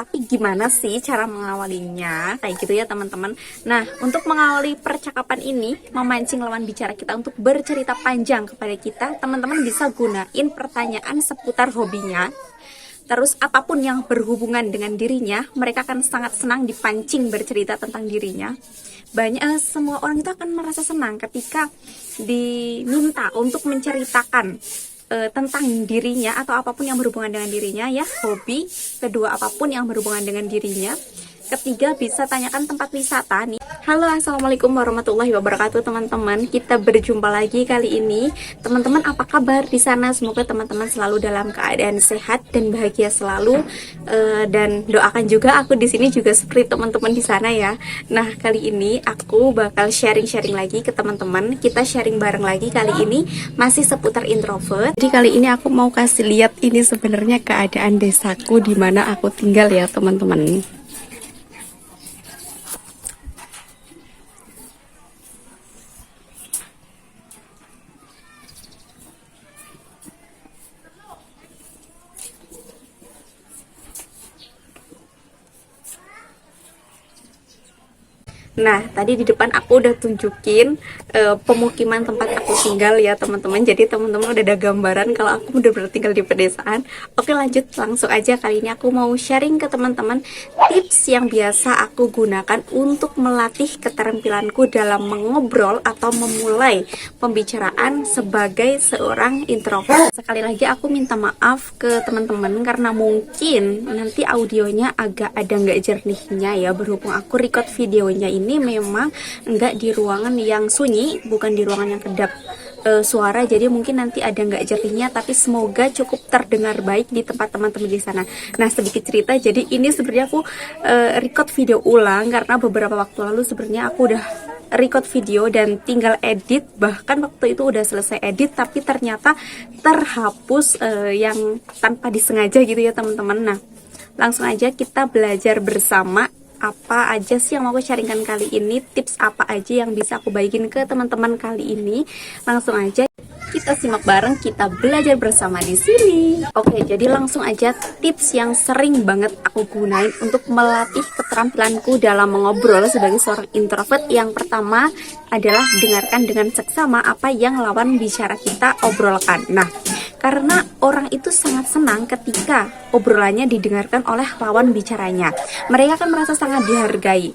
tapi gimana sih cara mengawalinya? Kayak gitu ya teman-teman. Nah, untuk mengawali percakapan ini, memancing lawan bicara kita untuk bercerita panjang kepada kita, teman-teman bisa gunain pertanyaan seputar hobinya. Terus apapun yang berhubungan dengan dirinya, mereka akan sangat senang dipancing bercerita tentang dirinya. Semua orang itu akan merasa senang ketika diminta untuk menceritakan tentang dirinya atau apapun yang berhubungan dengan dirinya ya, hobi. Kedua, apapun yang berhubungan dengan dirinya. Ketiga, bisa tanyakan tempat wisata nih. Halo, assalamualaikum warahmatullahi wabarakatuh teman-teman. Kita berjumpa lagi kali ini. Teman-teman, apa kabar di sana? Semoga teman-teman selalu dalam keadaan sehat dan bahagia selalu. Dan doakan juga aku di sini juga seperti teman-teman di sana ya. Nah, kali ini aku bakal sharing-sharing lagi ke teman-teman. Kita sharing bareng lagi kali ini masih seputar introvert. Jadi kali ini aku mau kasih lihat ini sebenarnya keadaan desaku di mana aku tinggal ya teman-teman. Nah, tadi di depan aku udah tunjukin pemukiman tempat aku tinggal ya teman-teman. Jadi teman-teman udah ada gambaran kalau aku udah tinggal di pedesaan. Oke, lanjut langsung aja. Kali ini aku mau sharing ke teman-teman tips yang biasa aku gunakan untuk melatih keterampilanku dalam mengobrol atau memulai pembicaraan sebagai seorang introvert. Sekali lagi aku minta maaf ke teman-teman karena mungkin nanti audionya agak ada nggak jernihnya ya, berhubung aku record videonya ini memang enggak di ruangan yang sunyi, bukan di ruangan yang kedap suara, jadi mungkin nanti ada nggak jernihnya, tapi semoga cukup terdengar baik di tempat teman-teman di sana. Nah, sedikit cerita, jadi ini sebenarnya aku record video ulang karena beberapa waktu lalu sebenarnya aku udah record video dan tinggal edit, bahkan waktu itu udah selesai edit tapi ternyata terhapus yang tanpa disengaja gitu ya teman-teman. Nah, langsung aja kita belajar bersama apa aja sih yang mau aku sharingkan kali ini, tips apa aja yang bisa aku bagiin ke teman-teman kali ini. Langsung aja kita simak bareng, kita belajar bersama di sini. Oke, jadi langsung aja tips yang sering banget aku gunain untuk melatih keterampilanku dalam mengobrol sebagai seorang introvert. Yang pertama adalah dengarkan dengan seksama apa yang lawan bicara kita obrolkan. Nah, karena orang itu sangat senang ketika obrolannya didengarkan oleh lawan bicaranya. Mereka akan merasa sangat dihargai.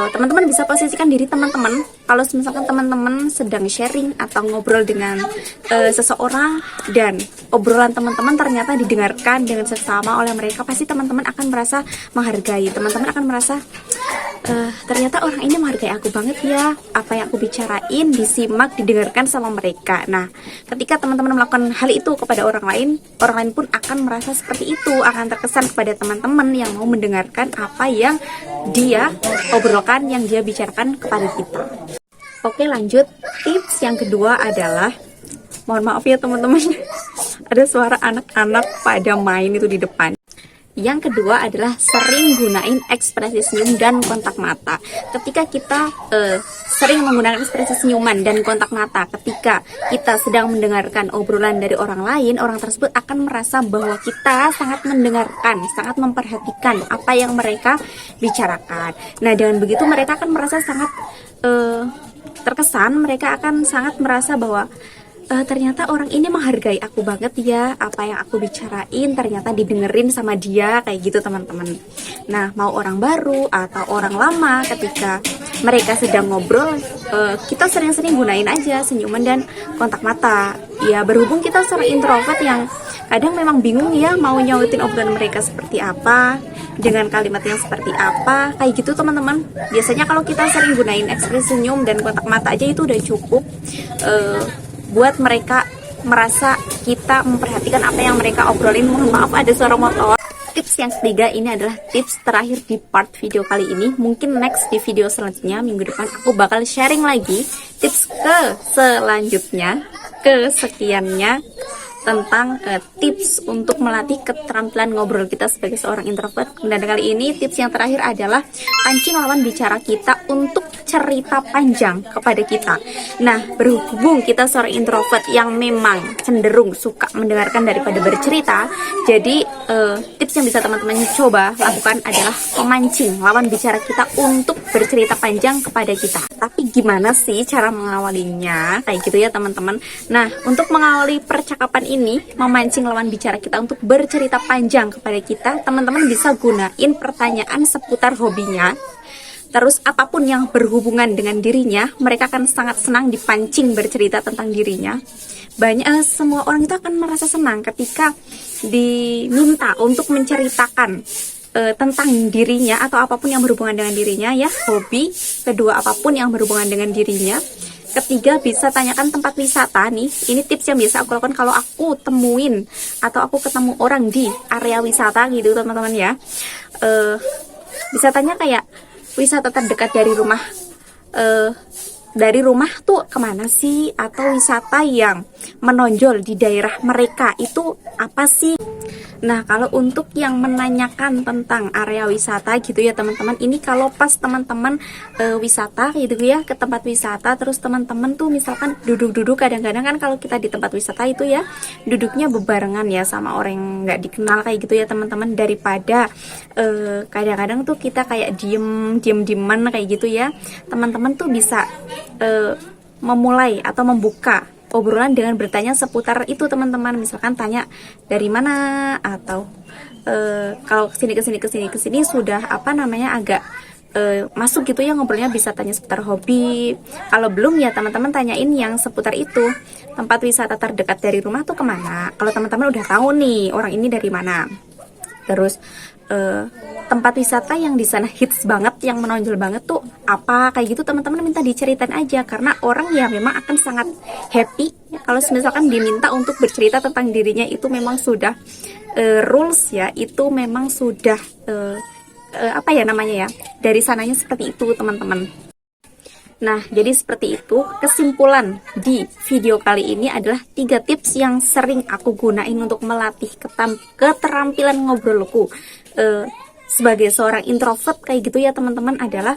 Teman-teman bisa posisikan diri teman-teman, kalau misalkan teman-teman sedang sharing atau ngobrol dengan seseorang dan obrolan teman-teman ternyata didengarkan dengan seksama oleh mereka, pasti teman-teman akan merasa menghargai. Teman-teman akan merasa ternyata orang ini menghargai aku banget ya, apa yang aku bicarain disimak, didengarkan sama mereka. Nah, ketika teman-teman melakukan hal itu kepada orang lain pun akan merasa seperti itu, akan terkesan kepada teman-teman yang mau mendengarkan apa yang dia obrolkan, yang dia bicarakan kepada kita. Oke, lanjut. Tips yang kedua adalah, mohon maaf ya teman-teman, ada suara anak-anak pada main itu di depan. Yang kedua adalah sering gunain ekspresi senyum dan kontak mata. Ketika kita sering menggunakan ekspresi senyuman dan kontak mata ketika kita sedang mendengarkan obrolan dari orang lain, orang tersebut akan merasa bahwa kita sangat mendengarkan, sangat memperhatikan apa yang mereka bicarakan. Nah, dengan begitu mereka akan merasa sangat terkesan, mereka akan sangat merasa bahwa ternyata orang ini menghargai aku banget ya, apa yang aku bicarain ternyata didengerin sama dia, kayak gitu teman-teman. Nah, mau orang baru atau orang lama, ketika mereka sedang ngobrol, kita sering-sering gunain aja senyuman dan kontak mata. Ya, berhubung kita seorang introvert yang kadang memang bingung ya mau nyautin obrolan mereka seperti apa, dengan kalimat yang seperti apa, kayak gitu teman-teman. Biasanya kalau kita sering gunain ekspresi senyum dan kontak mata aja itu udah cukup buat mereka merasa kita memperhatikan apa yang mereka obrolin. Mohon maaf ada suara motor. Tips yang ketiga ini adalah tips terakhir di part video kali ini. Mungkin next di video selanjutnya, minggu depan aku bakal sharing lagi tips selanjutnya, kesekiannya, tentang tips untuk melatih keterampilan ngobrol kita sebagai seorang introvert. Dan kali ini tips yang terakhir adalah pancing lawan bicara kita untuk bercerita panjang kepada kita. Nah, berhubung kita seorang introvert yang memang cenderung suka mendengarkan daripada bercerita, jadi tips yang bisa teman-teman coba lakukan adalah memancing lawan bicara kita untuk bercerita panjang kepada kita. Tapi gimana sih cara mengawalinya? Kayak gitu ya teman-teman. Nah, untuk mengawali percakapan ini, memancing lawan bicara kita untuk bercerita panjang kepada kita, teman-teman bisa gunain pertanyaan seputar hobinya. Terus apapun yang berhubungan dengan dirinya, mereka akan sangat senang dipancing bercerita tentang dirinya. Semua orang itu akan merasa senang ketika diminta untuk menceritakan tentang dirinya atau apapun yang berhubungan dengan dirinya ya, hobi. Kedua, apapun yang berhubungan dengan dirinya. Ketiga, bisa tanyakan tempat wisata nih. Ini tips yang biasa aku lakukan kalau aku temuin atau aku ketemu orang di area wisata gitu teman-teman ya. Bisa tanya kayak, wisata terdekat dari rumah tuh kemana sih, atau wisata yang menonjol di daerah mereka itu apa sih. Nah, kalau untuk yang menanyakan tentang area wisata gitu ya teman-teman, ini kalau pas teman-teman wisata gitu ya, ke tempat wisata, terus teman-teman tuh misalkan duduk-duduk, kadang-kadang kan kalau kita di tempat wisata itu ya duduknya bebarengan ya sama orang yang nggak dikenal kayak gitu ya teman-teman, daripada kadang-kadang tuh kita kayak dieman kayak gitu ya, teman-teman tuh bisa memulai atau membuka obrolan dengan bertanya seputar itu teman-teman. Misalkan tanya dari mana, atau kalau kesini sudah agak masuk gitu ya ngobrolnya, bisa tanya seputar hobi. Kalau belum ya teman-teman tanyain yang seputar itu, tempat wisata terdekat dari rumah tuh kemana. Kalau teman-teman udah tahu nih orang ini dari mana, terus tempat wisata yang di sana hits banget, yang menonjol banget tuh apa, kayak gitu teman-teman minta diceritain aja, karena orang ya memang akan sangat happy ya, kalau misalkan diminta untuk bercerita tentang dirinya. Itu memang sudah rules ya, itu memang sudah dari sananya seperti itu teman-teman. Nah, jadi seperti itu kesimpulan di video kali ini adalah 3 tips yang sering aku gunain untuk melatih keterampilan ngobrolku sebagai seorang introvert kayak gitu ya teman-teman, adalah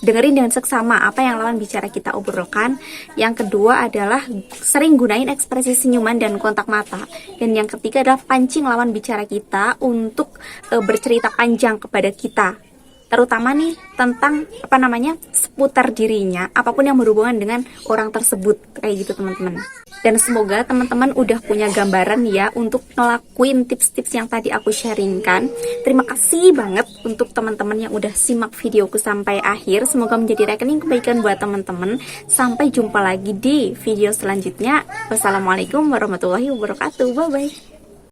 dengerin dengan seksama apa yang lawan bicara kita obrolkan. Yang kedua adalah sering gunain ekspresi senyuman dan kontak mata. Dan yang ketiga adalah pancing lawan bicara kita untuk bercerita panjang kepada kita, terutama nih tentang seputar dirinya, apapun yang berhubungan dengan orang tersebut kayak gitu teman-teman. Dan semoga teman-teman udah punya gambaran ya untuk ngelakuin tips-tips yang tadi aku sharingkan. Terima kasih banget untuk teman-teman yang udah simak videoku sampai akhir. Semoga menjadi rekening kebaikan buat teman-teman. Sampai jumpa lagi di video selanjutnya. Wassalamualaikum warahmatullahi wabarakatuh. Bye bye.